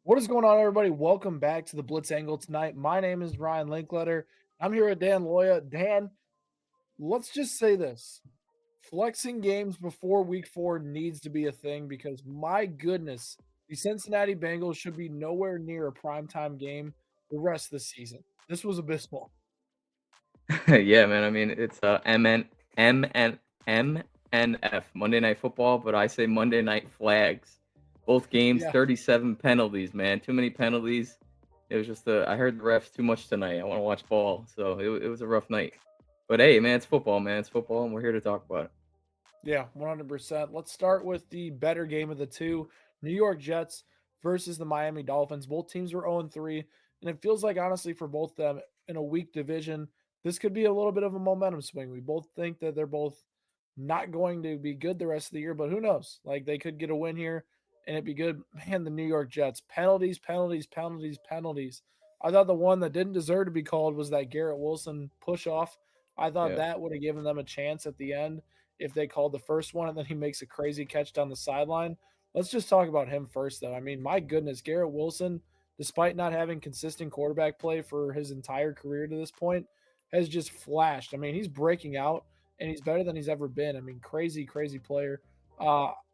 What is going on, everybody? Welcome back to the Blitz Angle tonight. My name is Ryan Linkletter. I'm here with Dan Loya. Dan, let's just say this. Flexing games before week 4 needs to be a thing because, my goodness, the Cincinnati Bengals should be nowhere near a primetime game the rest of the season. This was abysmal. Yeah, man. I mean, it's MNF, Monday Night Football, but I say Monday Night Flags. Both games, Yeah. 37 penalties, man. Too many penalties. It was just I heard the refs too much tonight. I want to watch ball, so it was a rough night. But hey, man, it's football, man. It's football, and we're here to talk about it. Yeah, 100%. Let's start with the better game of the two, New York Jets versus the Miami Dolphins. Both teams were 0-3, and it feels like, honestly, for both of them in a weak division, this could be a little bit of a momentum swing. We both think that they're both not going to be good the rest of the year, but who knows? Like, they could get a win here and it'd be good. Man, the New York Jets, penalties, penalties, penalties, penalties. I thought the one that didn't deserve to be called was that Garrett Wilson push off. I thought Yeah, that would have given them a chance at the end if they called the first one and then he makes a crazy catch down the sideline. Let's just talk about him first, though. I mean, my goodness, Garrett Wilson, despite not having consistent quarterback play for his entire career to this point, has just flashed. I mean, he's breaking out and he's better than he's ever been. I mean, crazy, crazy player.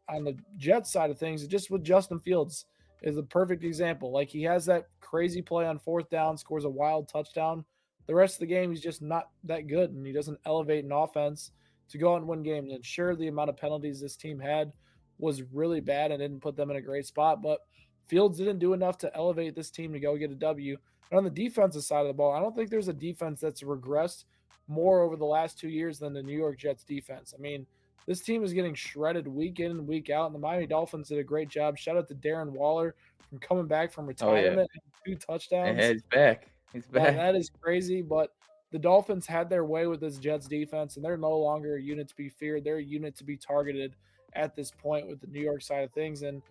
On the Jets side of things, just with Justin Fields is a perfect example. Like, he has that crazy play on fourth down, scores a wild touchdown. The rest of the game, he's just not that good, and he doesn't elevate an offense to go out and win games. And sure, the amount of penalties this team had was really bad and didn't put them in a great spot, but Fields didn't do enough to elevate this team to go get a W. And on the defensive side of the ball, I don't think there's a defense that's regressed more over the last 2 years than the New York Jets defense. I mean, this team is getting shredded week in and week out, and the Miami Dolphins did a great job. Shout out to Darren Waller from coming back from oh yeah, retirement and 2 touchdowns. and he's back. He's back. That is crazy, but the Dolphins had their way with this Jets defense, and they're no longer a unit to be feared. They're a unit to be targeted at this point with the New York side of things. And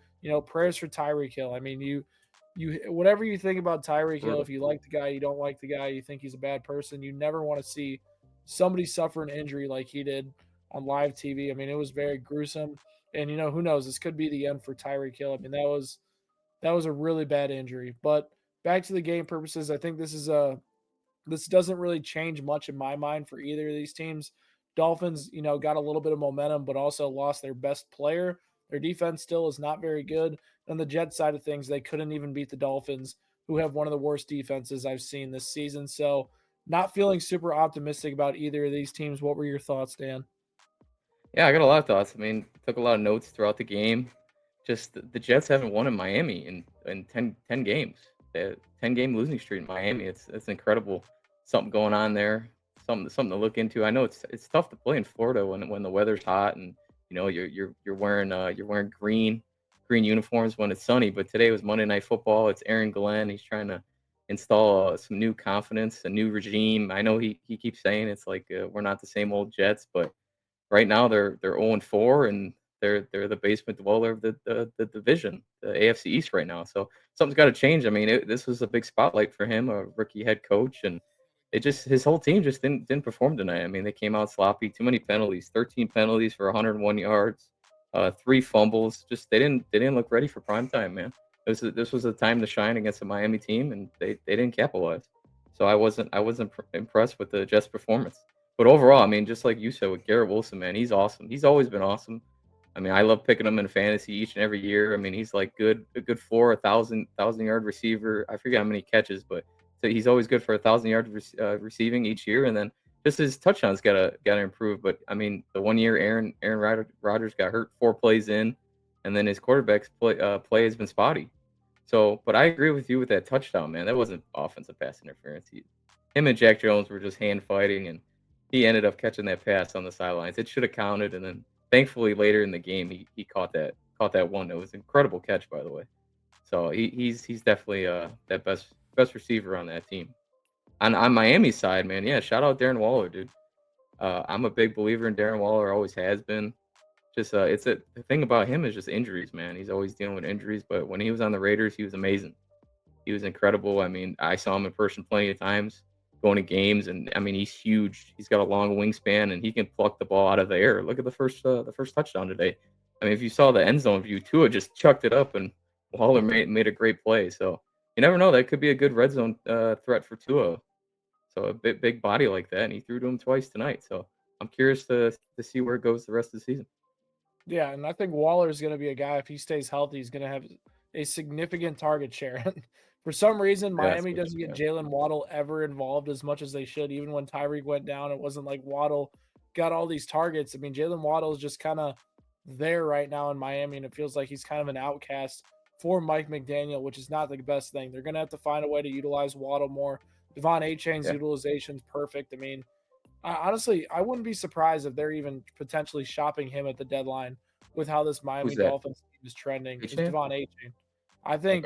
prayers for Tyreek Hill. I mean, you whatever you think about Tyreek Hill, Brutal. if you like the guy, you don't like the guy, you think he's a bad person, you never want to see somebody suffer an injury like he did on live TV. I mean, it was very gruesome. And who knows? This could be the end for Tyreek Hill. I mean, that was a really bad injury. But back to the game purposes, I think this doesn't really change much in my mind for either of these teams. Dolphins, got a little bit of momentum, but also lost their best player. Their defense still is not very good. On the Jets side of things, they couldn't even beat the Dolphins, who have one of the worst defenses I've seen this season. So, not feeling super optimistic about either of these teams. What were your thoughts, Dan? Yeah, I got a lot of thoughts. I mean, took a lot of notes throughout the game. Just the Jets haven't won in Miami in 10 games. They had 10-game losing streak in Miami. It's incredible. Something going on there. Something to look into. I know it's tough to play in Florida when the weather's hot and you're wearing green uniforms when it's sunny. But today was Monday Night Football. It's Aaron Glenn. He's trying to install some new confidence, a new regime. I know he keeps saying it's like we're not the same old Jets, but right now they're 0-4 and they're the basement dweller of the division, the AFC East right now. So something's got to change. I mean, this was a big spotlight for him, a rookie head coach, and it just his whole team just didn't perform tonight. I mean, they came out sloppy, too many penalties, 13 penalties for 101 yards, three fumbles. Just they didn't look ready for prime time, man. This was a time to shine against a Miami team, and they didn't capitalize. So I wasn't impressed with the Jets' performance. But overall, I mean, just like you said with Garrett Wilson, man, he's awesome. He's always been awesome. I mean, I love picking him in fantasy each and every year. I mean, he's like a good floor, a thousand yard receiver. I forget how many catches, but so he's always good for 1,000 yards receiving each year. And then just his touchdowns gotta improve. But I mean, the 1 year Aaron Rodgers got hurt 4 plays in, and then his quarterback's play has been spotty. So, but I agree with you with that touchdown, man. That wasn't offensive pass interference. Him and Jack Jones were just hand fighting, and he ended up catching that pass on the sidelines. It should have counted, and then thankfully later in the game he caught that one. It was an incredible catch, by the way. So he's definitely that best receiver on that team. On Miami's side, man, yeah, shout out Darren Waller, dude. I'm a big believer in Darren Waller, always has been. Just the thing about him is just injuries, man. He's always dealing with injuries, but when he was on the Raiders, he was amazing. He was incredible. I mean, I saw him in person plenty of times, going to games, and I mean, he's huge. He's got a long wingspan, and he can pluck the ball out of the air. Look at the first touchdown today. I mean, if you saw the end zone view, Tua just chucked it up and Waller made a great play. So you never know. That could be a good red zone threat for Tua. So a big body like that, and he threw to him twice tonight. So I'm curious to see where it goes the rest of the season. Yeah, and I think Waller is going to be a guy, if he stays healthy, he's going to have a significant target share. For some reason, That's Miami what, doesn't get yeah, Jalen Waddle ever involved as much as they should. Even when Tyreek went down, it wasn't like Waddle got all these targets. I mean, Jalen Waddle is just kind of there right now in Miami, and it feels like he's kind of an outcast for Mike McDaniel, which is not the best thing. They're going to have to find a way to utilize Waddle more. Devon A. Chain's yeah. utilization is perfect. I mean, honestly, I wouldn't be surprised if they're even potentially shopping him at the deadline with how this Who's Miami that? Dolphins team is trending. Is Achane? Devon Achane. I Okay. think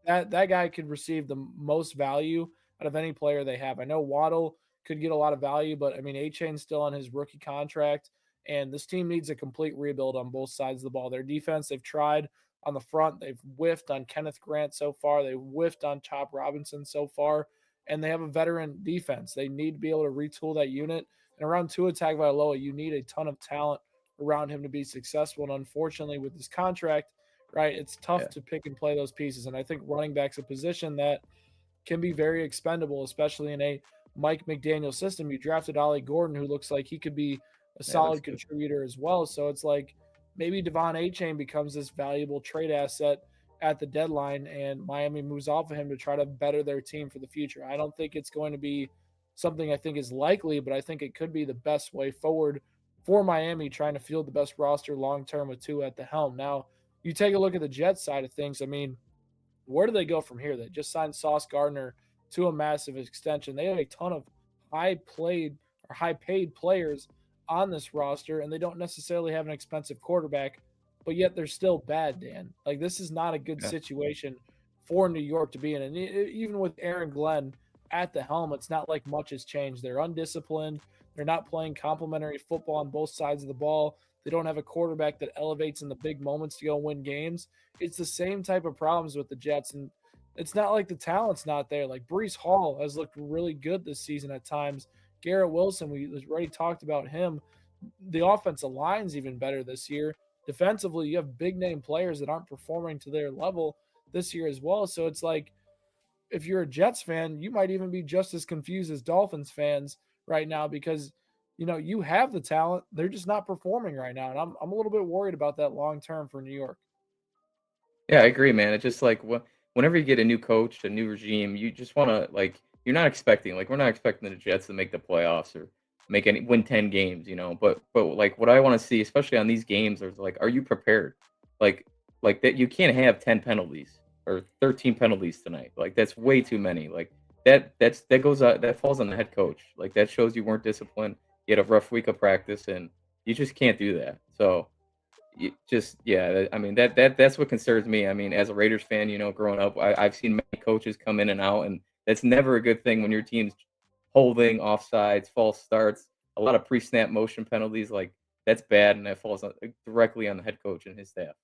that guy could receive the most value out of any player they have. I know Waddle could get a lot of value, but I mean Achane's still on his rookie contract, and this team needs a complete rebuild on both sides of the ball. Their defense, they've tried on the front, they've whiffed on Kenneth Grant so far, they've whiffed on Chop Robinson so far, and they have a veteran defense. They need to be able to retool that unit. And around Tua Tagovailoa, you need a ton of talent around him to be successful. And unfortunately, with this contract, right, it's tough Yeah. to pick and play those pieces. And I think running back's a position that can be very expendable, especially in a Mike McDaniel system. You drafted Ollie Gordon, who looks like he could be a Yeah, looks solid good. contributor as well. So it's like maybe Devon Achane becomes this valuable trade asset at the deadline, and Miami moves off of him to try to better their team for the future. I don't think it's going to be something I think is likely, but I think it could be the best way forward for Miami trying to field the best roster long term with Tua at the helm. Now, you take a look at the Jets side of things. I mean, where do they go from here? They just signed Sauce Gardner to a massive extension. They have a ton of high paid players on this roster, and they don't necessarily have an expensive quarterback, but yet they're still bad, Dan. Like this is not a good Yeah. situation for New York to be in. And even with Aaron Glenn at the helm, it's not like much has changed. They're undisciplined. They're not playing complementary football on both sides of the ball. They don't have a quarterback that elevates in the big moments to go win games. It's the same type of problems with the Jets, and it's not like the talent's not there. Like Brees Hall has looked really good this season at times. Garrett Wilson, we already talked about him. The offensive line's even better this year. Defensively, you have big name players that aren't performing to their level this year as well. So it's like if you're a Jets fan, you might even be just as confused as Dolphins fans right now because you have the talent, they're just not performing right now, and I'm a little bit worried about that long term for New York. Yeah, I agree, man. It's just like whenever you get a new coach, a new regime, you just want to like you're not expecting like we're not expecting the Jets to make the playoffs or win 10 games, But like what I want to see, especially on these games, is like, are you prepared? Like like that you can't have 10 penalties or 13 penalties tonight. Like that's way too many. Like that falls on the head coach. Like that shows you weren't disciplined. You had a rough week of practice, and you just can't do that. So just yeah, I mean that's what concerns me. I mean, as a Raiders fan, growing up, I've seen many coaches come in and out, and that's never a good thing when your team's holding, offsides, false starts, a lot of pre-snap motion penalties. Like that's bad, and that falls directly on the head coach and his staff.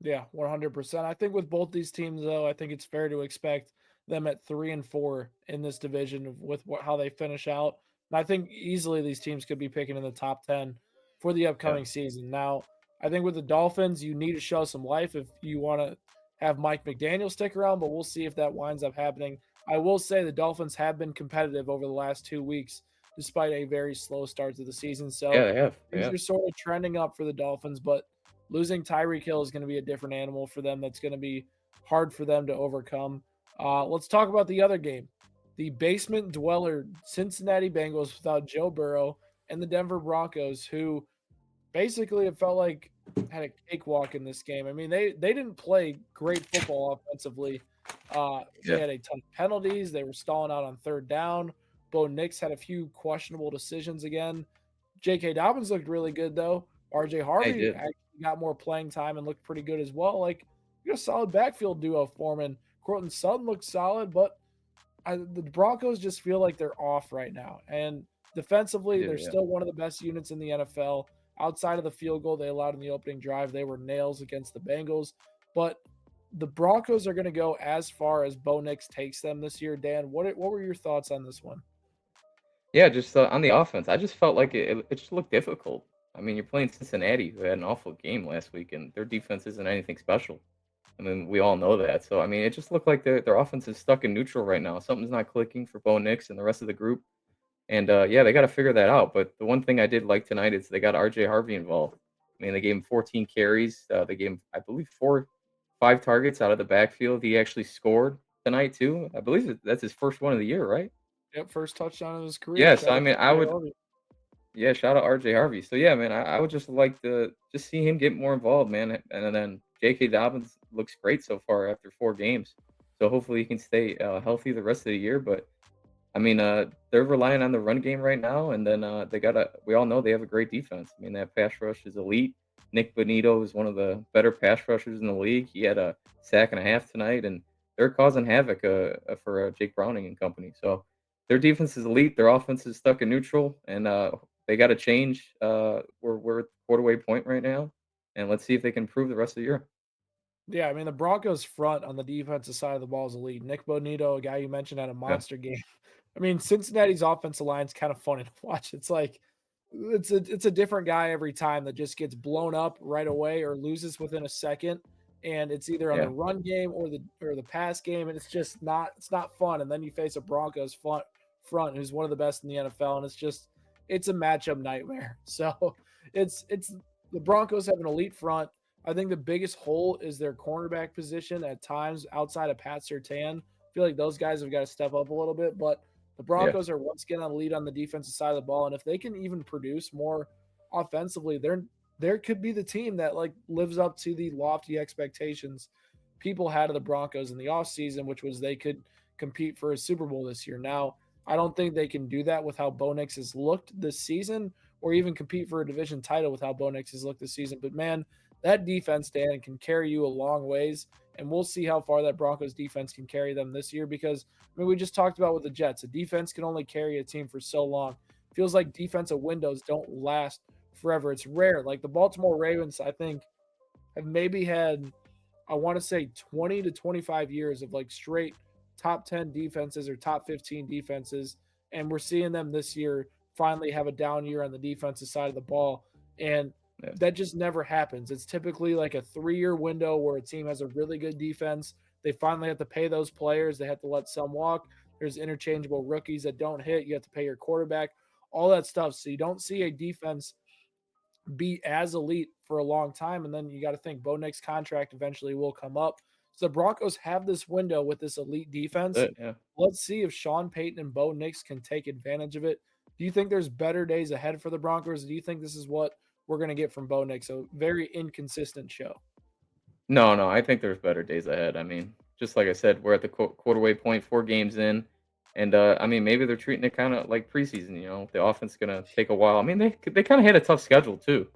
Yeah, 100%. I think with both these teams, though, I think it's fair to expect them at 3-4 in this division with how they finish out. And I think easily these teams could be picking in the top 10 for the Yeah, upcoming season. Now, I think with the Dolphins, you need to show some life if you want to have Mike McDaniel stick around, but we'll see if that winds up happening. I will say the Dolphins have been competitive over the last 2 weeks, despite a very slow start to the season. yeah, So they have, they things have. are sort of trending up for the Dolphins, but losing Tyreek Hill is going to be a different animal for them. That's going to be hard for them to overcome. Let's talk about the other game. The basement dweller Cincinnati Bengals without Joe Burrow and the Denver Broncos, who basically it felt like had a cakewalk in this game. I mean, they didn't play great football offensively. They Yeah, had a ton of penalties. They were stalling out on third down. Bo Nix had a few questionable decisions again. J.K. Dobbins looked really good though. R.J. they Harvey did. actually got more playing time and looked pretty good as well. Like you got a solid backfield duo for him. And Cortland Sutton looked solid, but the Broncos just feel like they're off right now. And They defensively, they're do. Yeah. still one of the best units in the NFL. Outside of the field goal they allowed in the opening drive, they were nails against the Bengals. But the Broncos are going to go as far as Bo Nix takes them this year. Dan, what were your thoughts on this one? Yeah, just on the offense, I just felt like it just looked difficult. I mean, you're playing Cincinnati, who had an awful game last week, and their defense isn't anything special. I mean, we all know that. So I mean, it just looked like their offense is stuck in neutral right now. Something's not clicking for Bo Nix and the rest of the group. And yeah, they got to figure that out. But the one thing I did like tonight is they got RJ Harvey involved. I mean, they gave him 14 carries. They gave him, I believe, 5 targets out of the backfield. He actually scored tonight too. I believe that's his first one of the year, right? Yep, first touchdown of his career. Yeah. So Shout I out to mean, I RJ would, Harvey. yeah, shout out RJ Harvey. So yeah, man, I would just like to just see him get more involved, man. And then J.K. Dobbins looks great so far after 4 games. So hopefully he can stay healthy the rest of the year. But I mean, they're relying on the run game right now, and then we all know they have a great defense. I mean, that pass rush is elite. Nick Bonito is one of the better pass rushers in the league. He had a sack and a half tonight, and they're causing havoc for Jake Browning and company. So their defense is elite. Their offense is stuck in neutral, and they got to change. We're at the quarterway point right now, and let's see if they can improve the rest of the year. Yeah, I mean the Broncos front on the defensive side of the ball is elite. Nick Bonito, a guy you mentioned, had a Yeah, monster game. I mean, Cincinnati's offensive line's kind of funny to watch. It's like it's a different guy every time that just gets blown up right away or loses within a second. And it's either on the yeah, run game or the pass game, and it's not fun. And then you face a Broncos front who's one of the best in the NFL, and it's a matchup nightmare. So it's the Broncos have an elite front. I think the biggest hole is their cornerback position at times outside of Pat Surtain. I feel like those guys have got to step up a little bit, but the yeah. Broncos are once again on the lead on the defensive side of the ball, and if they can even produce more offensively, there could be the team that like lives up to the lofty expectations people had of the Broncos in the offseason, which was they could compete for a Super Bowl this year. Now, I don't think they can do that with how Bo Nix has looked this season, or even compete for a division title with how Bo Nix has looked this season. But man, that defense, Dan, can carry you a long ways. And we'll see how far that Broncos defense can carry them this year because, I mean, we just talked about with the Jets, a defense can only carry a team for so long. Feels like defensive windows don't last forever. It's rare. Like the Baltimore Ravens, I think, have maybe had, I want to say, 20 to 25 years of like straight top 10 defenses or top 15 defenses. And we're seeing them this year finally have a down year on the defensive side of the ball. And Yeah. that just never happens. It's typically like a 3-year window where a team has a really good defense. They finally have to pay those players. They have to let some walk. There's interchangeable rookies that don't hit. You have to pay your quarterback, all that stuff. So you don't see a defense be as elite for a long time. And then you got to think Bo Nix contract eventually will come up. So the Broncos have this window with this elite defense. That's it. Yeah. Let's see if Sean Payton and Bo Nix can take advantage of it. Do you think there's better days ahead for the Broncos? Do you think this is what we're going to get from Bo Nix? A very inconsistent show. No, no, I think there's better days ahead. I mean, just like I said, we're at the quarterway point, 4 games in, and I mean, maybe they're treating it kind of like preseason. The offense is gonna take a while. I mean, they kind of had a tough schedule too.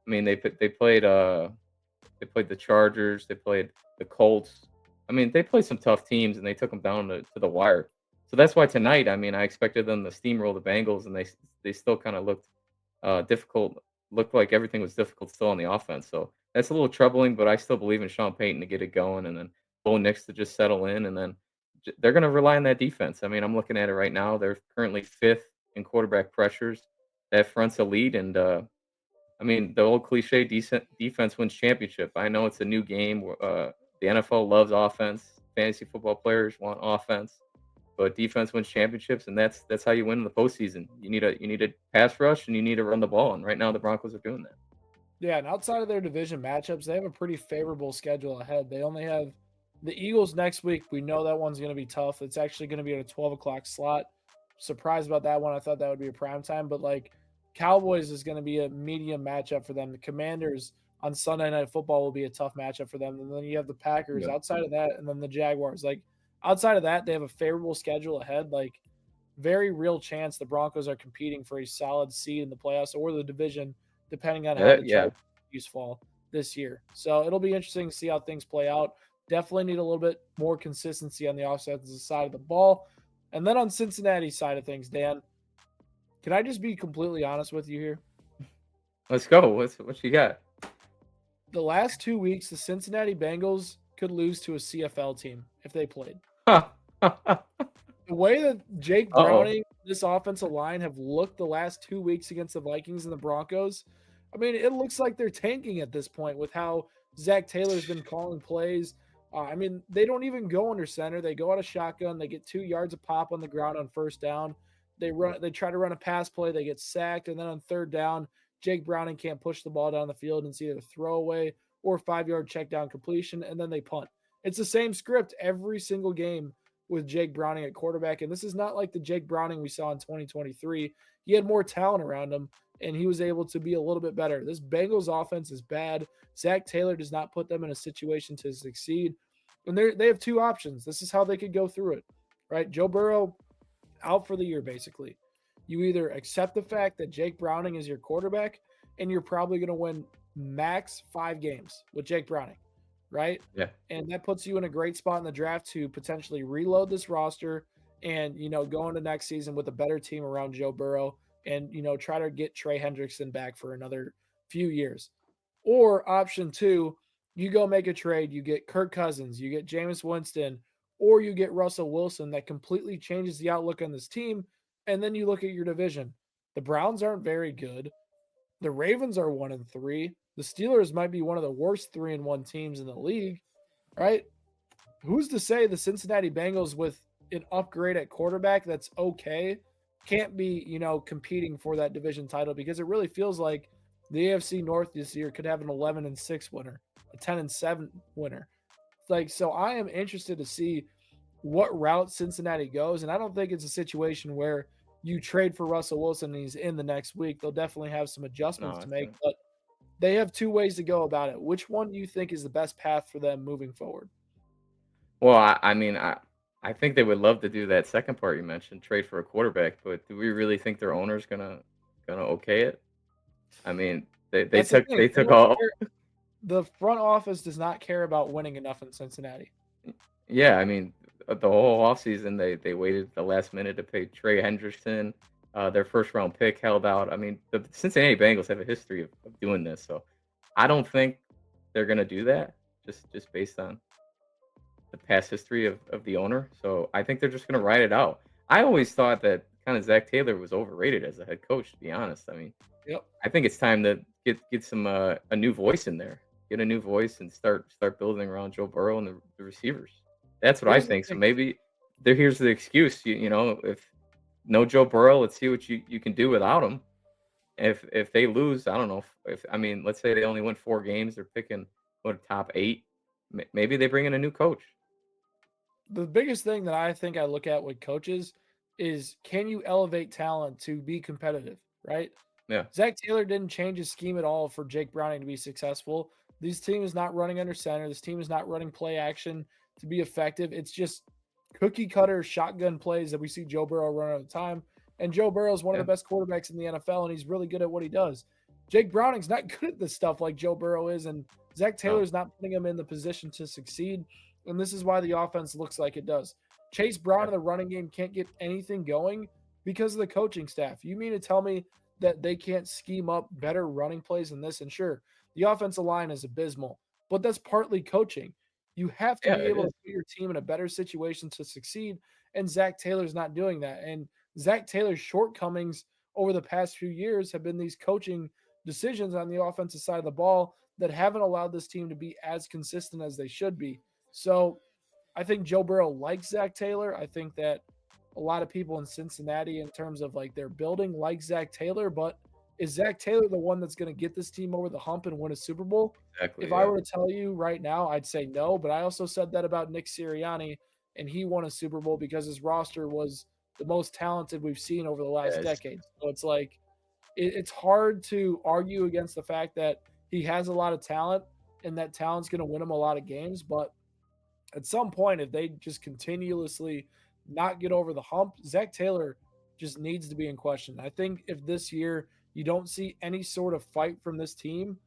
I mean, they played the Chargers, they played the Colts. I mean, they played some tough teams and they took them down to the wire. So that's why tonight, I mean, I expected them to steamroll the Bengals, and they still kind of looked difficult. Looked like everything was difficult still on the offense. So that's a little troubling, but I still believe in Sean Payton to get it going, and then Bo Nix to just settle in, and then they're going to rely on that defense. I mean, I'm looking at it right now. They're currently fifth in quarterback pressures. That front's elite, and I mean, the old cliche, decent defense wins championship. I know it's a new game. The NFL loves offense. Fantasy football players want offense, but defense wins championships, and that's how you win in the postseason. You need a pass rush, and you need to run the ball. And right now, the Broncos are doing that. Yeah, and outside of their division matchups, they have a pretty favorable schedule ahead. They only have the Eagles next week. We know that one's going to be tough. It's actually going to be at a 12 o'clock slot. Surprised about that one. I thought that would be a prime time, but like Cowboys is going to be a medium matchup for them. The Commanders on Sunday Night Football will be a tough matchup for them. And then you have the Packers Yeah, outside of that, and then the Jaguars. Like outside of that, they have a favorable schedule ahead. Like very real chance the Broncos are competing for a solid seed in the playoffs or the division, depending on how the yeah. Chargers fall this year. So it'll be interesting to see how things play out. Definitely need a little bit more consistency on the offensive side of the ball. And then on Cincinnati's side of things, Dan, can I just be completely honest with you here? Let's go. What you got? The last 2 weeks, the Cincinnati Bengals could lose to a CFL team if they played. Uh The way that Jake oh. Browning, this offensive line have looked the last 2 weeks against the Vikings and the Broncos, I mean, it looks like they're tanking at this point with how Zach Taylor's been calling plays. I mean, they don't even go under center. They go out of shotgun. They get 2 yards of pop on the ground on first down. They try to run a pass play. They get sacked, and then on third down, Jake Browning can't push the ball down the field, and it's either a throwaway or 5 yard check down completion, and then they punt. It's the same script every single game with Jake Browning at quarterback, and this is not like the Jake Browning we saw in 2023. He had more talent around him, and he was able to be a little bit better. This Bengals offense is bad. Zach Taylor does not put them in a situation to succeed. And they have two options. This is how they could go through it, right? Joe Burrow out for the year, basically. You either accept the fact that Jake Browning is your quarterback, and you're probably going to win max 5 games with Jake Browning, right? Yeah. And that puts you in a great spot in the draft to potentially reload this roster and, go into next season with a better team around Joe Burrow and, try to get Trey Hendrickson back for another few years. Or option two, you go make a trade, you get Kirk Cousins, you get Jameis Winston, or you get Russell Wilson that completely changes the outlook on this team. And then you look at your division. The Browns aren't very good. The Ravens are 1-3. The Steelers might be one of the worst 3-1 teams in the league, right? Who's to say the Cincinnati Bengals with an upgrade at quarterback that's okay can't be, competing for that division title, because it really feels like the AFC North this year could have an 11-6 winner, a 10-7 winner. Like, so I am interested to see what route Cincinnati goes, and I don't think it's a situation where you trade for Russell Wilson and he's in the next week. They'll definitely have some adjustments No, to make, but they have two ways to go about it. Which one do you think is the best path for them moving forward? well, I mean, I think they would love to do that second part you mentioned, trade for a quarterback, but do we really think their owner's gonna okay it? I mean, they That's the took thing. they They took don't all. care. The front office does not care about winning enough in Cincinnati. Yeah, I mean, the whole offseason, they waited the last minute to pay Trey Hendrickson. Their first round pick held out. I mean, the Cincinnati Bengals have a history of doing this, so I don't think they're gonna do that just based on the past history of the owner. So I think they're just gonna ride it out. I always thought that kind of Zach Taylor was overrated as a head coach, to be honest. I mean, Yep. I think it's time to get some a new voice in there. Get a new voice and start building around Joe Burrow and the receivers. That's what I Here's the think. So thing. maybe here's the excuse. If no Joe Burrow, let's see what you can do without him. If they lose, I don't know. If I mean, let's say they only win 4 games, they're picking what top 8. Maybe they bring in a new coach. The biggest thing that I think I look at with coaches is, can you elevate talent to be competitive, right? Yeah, Zach Taylor didn't change his scheme at all for Jake Browning to be successful. This team is not running under center. This team is not running play action to be effective. It's just cookie cutter shotgun plays that we see Joe Burrow run all the time. And Joe Burrow is one of yeah, the best quarterbacks in the NFL, and he's really good at what he does. Jake Browning's not good at this stuff like Joe Burrow is, and Zach no, Taylor's not putting him in the position to succeed. And this is why the offense looks like it does. Chase Brown yeah, in the running game can't get anything going because of the coaching staff. You mean to tell me that they can't scheme up better running plays than this? And sure, the offensive line is abysmal, but that's partly coaching. You have to yeah. be It able to is put your team in a better situation to succeed, and Zach Taylor's not doing that. And Zach Taylor's shortcomings over the past few years have been these coaching decisions on the offensive side of the ball that haven't allowed this team to be as consistent as they should be. So I think Joe Burrow likes Zach Taylor. I think that a lot of people in Cincinnati, in terms of like their building, like Zach Taylor. But is Zach Taylor the one that's going to get this team over the hump and win a Super Bowl? If exactly. I Yeah, were to tell you right now, I'd say no. But I also said that about Nick Sirianni, and he won a Super Bowl because his roster was the most talented we've seen over the last yeah. decade. So it's like it's hard to argue against the fact that he has a lot of talent and that talent's going to win him a lot of games. But at some point, if they just continuously not get over the hump, Zach Taylor just needs to be in question. I think if this year you don't see any sort of fight from this team,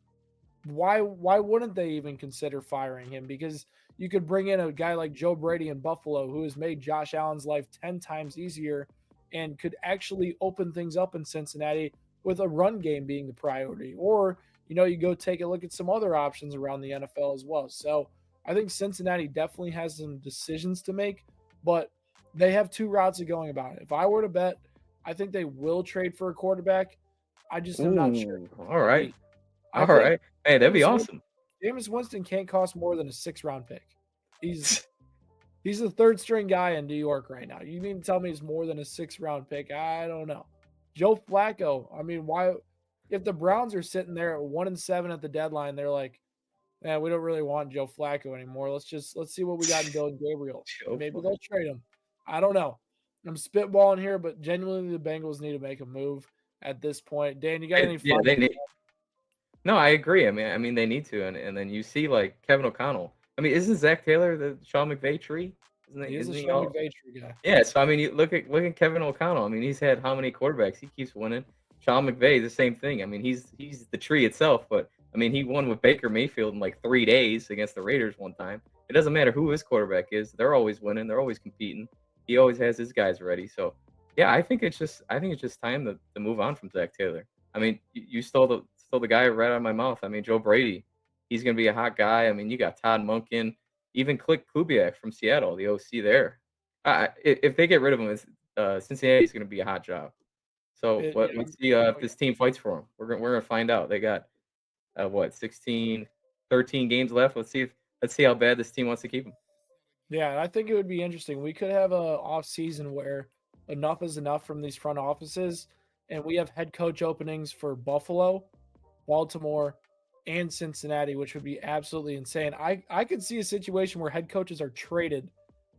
why wouldn't they even consider firing him? Because you could bring in a guy like Joe Brady in Buffalo, who has made Josh Allen's life 10 times easier and could actually open things up in Cincinnati with a run game being the priority. Or, you go take a look at some other options around the NFL as well. So I think Cincinnati definitely has some decisions to make, but they have two routes of going about it. If I were to bet, I think they will trade for a quarterback. I just am not sure Ooh, who it's all going to right, be. I all think right. Hey, that'd be Jameis Winston, awesome. Jameis Winston can't cost more than a 6th-round pick. He's the third string guy in New York right now. You mean to tell me he's more than a 6th-round pick? I don't know. Joe Flacco. I mean, why? If the Browns are sitting there at 1-7 at the deadline, they're like, "Man, we don't really want Joe Flacco anymore. Let's see what we got in Dylan Gabriel, and Joe maybe Flacco. they'll trade him." I don't know. I'm spitballing here, but genuinely, the Bengals need to make a move at this point. Dan, you got any Yeah, final? they need. No, I agree. I mean, they need to, and then you see like Kevin O'Connell. I mean, isn't Zach Taylor the Sean McVay tree? Isn't he? He is a Isn't he Sean all? McVay tree guy. Yeah. So I mean, you look at Kevin O'Connell. I mean, he's had how many quarterbacks? He keeps winning. Sean McVay, the same thing. I mean, he's the tree itself. But I mean, he won with Baker Mayfield in like 3 days against the Raiders one time. It doesn't matter who his quarterback is; they're always winning. They're always competing. He always has his guys ready. So yeah, I think it's just time to move on from Zach Taylor. I mean, you stole the guy right out of my mouth. I mean, Joe Brady, he's gonna be a hot guy. I mean, you got Todd Monken, even Click Kubiak from Seattle, the OC there. If they get rid of him, Cincinnati's gonna be a hot job. So Yeah, let's see if this team fights for him. We're gonna find out. They got what 16, 13 games left. Let's see how bad this team wants to keep him. yeah, I think it would be interesting. We could have a off season where enough is enough from these front offices, and we have head coach openings for Buffalo, Baltimore, and Cincinnati, which would be absolutely insane. I could see a situation where head coaches are traded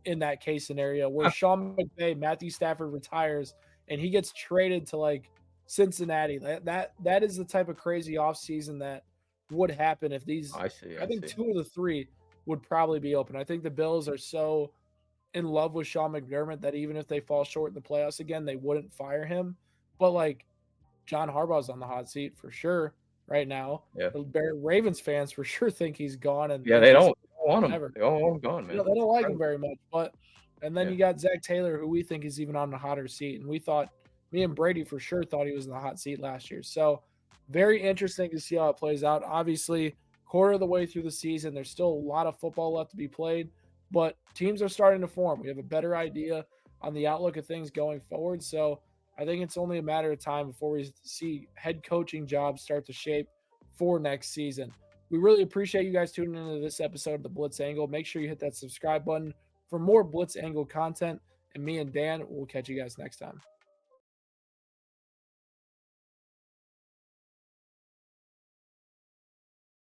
in that case scenario where Sean McVay, Matthew Stafford retires and he gets traded to like Cincinnati. That is the type of crazy offseason that would happen if these I see. I I think see. two of the three would probably be open. I think the Bills are so in love with Sean McDermott that even if they fall short in the playoffs again, they wouldn't fire him. But like John Harbaugh's on the hot seat for sure right now. Yeah. The Ravens fans for sure think he's gone and Yeah. think he's They don't want him. never. They all want him gone, You know, man. they It's don't like him incredible. very much. But and then Yeah. you got Zach Taylor, who we think is even on the hotter seat. And we thought me and Brady for sure thought he was in the hot seat last year. So very interesting to see how it plays out. Obviously, quarter of the way through the season, there's still a lot of football left to be played, but teams are starting to form. We have a better idea on the outlook of things going forward. So I think it's only a matter of time before we see head coaching jobs start to shape for next season. We really appreciate you guys tuning into this episode of the Blitz Angle. Make sure you hit that subscribe button for more Blitz Angle content. And me and Dan will catch you guys next time.